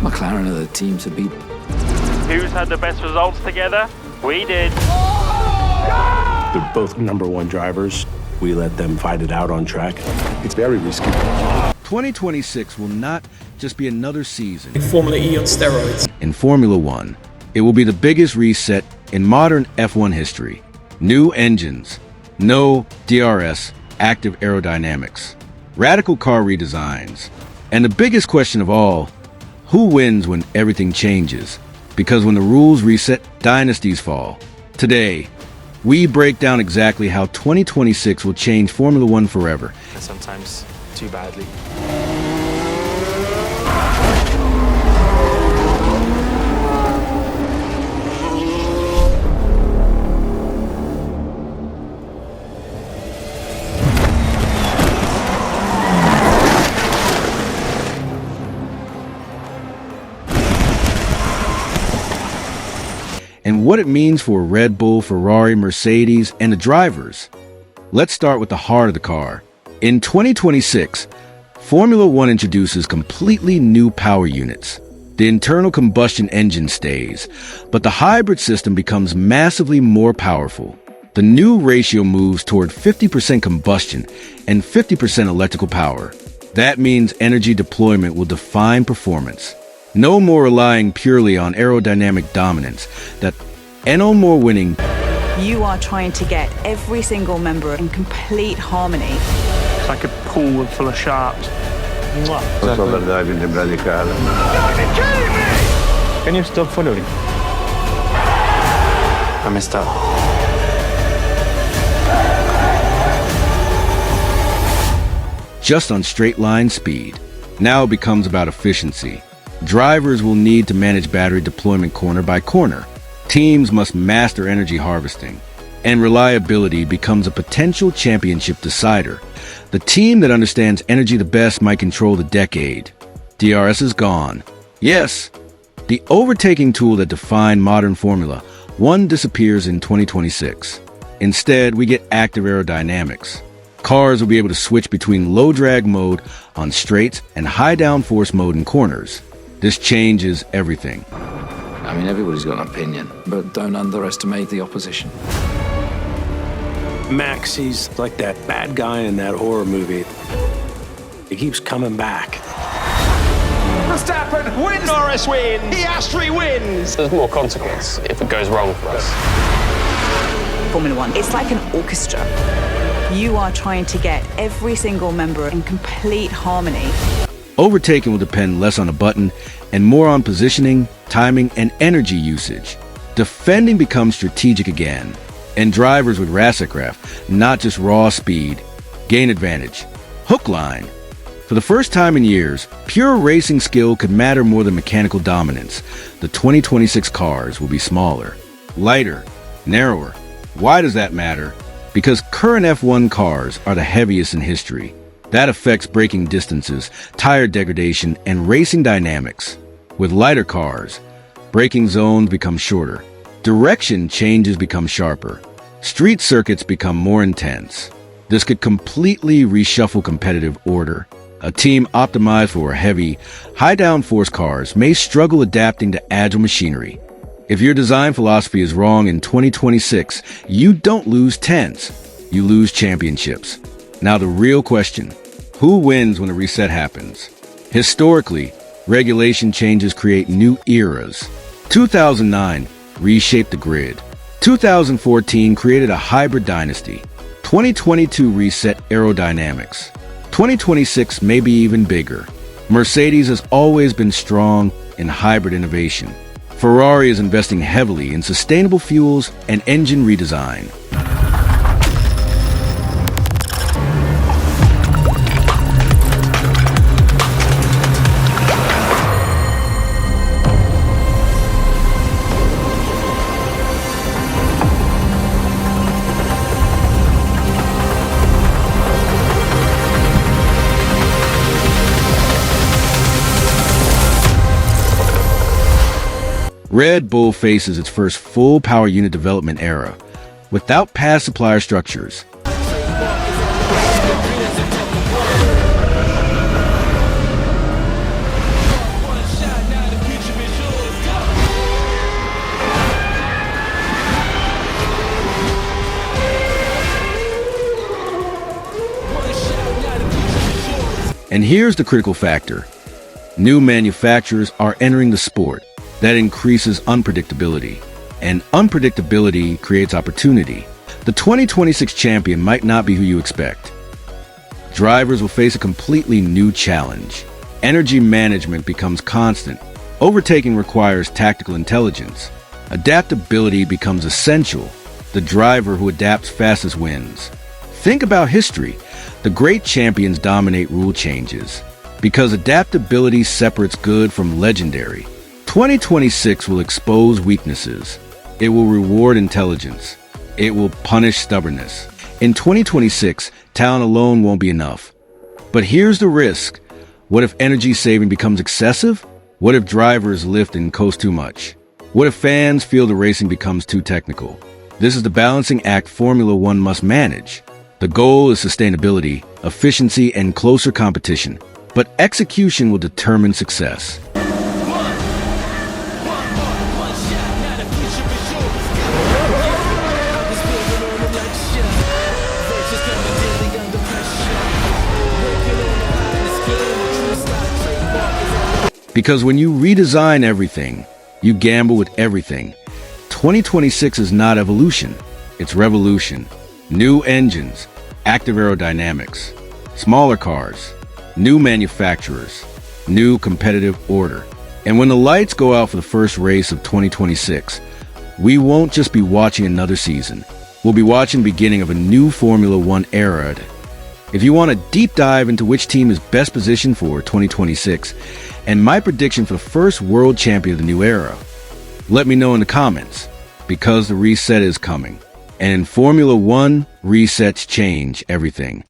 McLaren are the team to beat. Who's had the best results together? We did. They're both #1 drivers. We let them fight it out on track. It's very risky. 2026 will not just be another season. Formula E on steroids. In Formula One, it will be the biggest reset in modern F1 history. New engines, no DRS, active aerodynamics, radical car redesigns, and the biggest question of all, who wins when everything changes? Because when the rules reset, dynasties fall. Today, we break down exactly how 2026 will change Formula One forever. Sometimes too badly. And what it means for Red Bull, Ferrari, Mercedes, and the drivers. Let's start with the heart of the car. In 2026, Formula One introduces completely new power units. The internal combustion engine stays, but the hybrid system becomes massively more powerful. The new ratio moves toward 50% combustion and 50% electrical power. That means energy deployment will define performance. No more relying purely on aerodynamic dominance, and no more winning. You are trying to get every single member in complete harmony. It's like a pool full of sharks. Can you stop following? I messed up. Just on straight line speed. Now it becomes about efficiency. Drivers will need to manage battery deployment corner by corner. Teams must master energy harvesting. And reliability becomes a potential championship decider. The team that understands energy the best might control the decade. DRS is gone. Yes, the overtaking tool that defined modern Formula One disappears in 2026. Instead, we get active aerodynamics. Cars will be able to switch between low drag mode on straights and high downforce mode in corners. This changes everything. I mean, everybody's got an opinion, but don't underestimate the opposition. Max, he's like that bad guy in that horror movie. He keeps coming back. Verstappen wins! Norris wins! Piastri wins! There's more consequence if it goes wrong for us. Formula One, it's like an orchestra. You are trying to get every single member in complete harmony. Overtaking will depend less on a button and more on positioning, timing, and energy usage. Defending becomes strategic again, and drivers with Racekraft, not just raw speed, gain advantage. Hook line. For the first time in years, pure racing skill could matter more than mechanical dominance. The 2026 cars will be smaller, lighter, narrower. Why does that matter? Because current F1 cars are the heaviest in history. That affects braking distances, tire degradation, and racing dynamics. With lighter cars, braking zones become shorter. Direction changes become sharper. Street circuits become more intense. This could completely reshuffle competitive order. A team optimized for heavy, high downforce cars may struggle adapting to agile machinery. If your design philosophy is wrong in 2026, you don't lose tenths, you lose championships. Now the real question, who wins when a reset happens? Historically, regulation changes create new eras. 2009 reshaped the grid. 2014 created a hybrid dynasty. 2022 reset aerodynamics. 2026 may be even bigger. Mercedes has always been strong in hybrid innovation. Ferrari is investing heavily in sustainable fuels and engine redesign. Red Bull faces its first full power unit development era, without past supplier structures. And here's the critical factor. New manufacturers are entering the sport. That increases unpredictability. And unpredictability creates opportunity. The 2026 champion might not be who you expect. Drivers will face a completely new challenge. Energy management becomes constant. Overtaking requires tactical intelligence. Adaptability becomes essential. The driver who adapts fastest wins. Think about history. The great champions dominate rule changes because adaptability separates good from legendary. 2026 will expose weaknesses. It will reward intelligence. It will punish stubbornness. In 2026, talent alone won't be enough. But here's the risk. What if energy saving becomes excessive? What if drivers lift and coast too much? What if fans feel the racing becomes too technical? This is the balancing act Formula One must manage. The goal is sustainability, efficiency, and closer competition. But execution will determine success. Because when you redesign everything, you gamble with everything. 2026 is not evolution, it's revolution. New engines, active aerodynamics, smaller cars, new manufacturers, new competitive order. And when the lights go out for the first race of 2026, we won't just be watching another season. We'll be watching the beginning of a new Formula One era. If you want a deep dive into which team is best positioned for 2026 and my prediction for the first world champion of the new era, let me know in the comments, because the reset is coming. And in Formula One, resets change everything.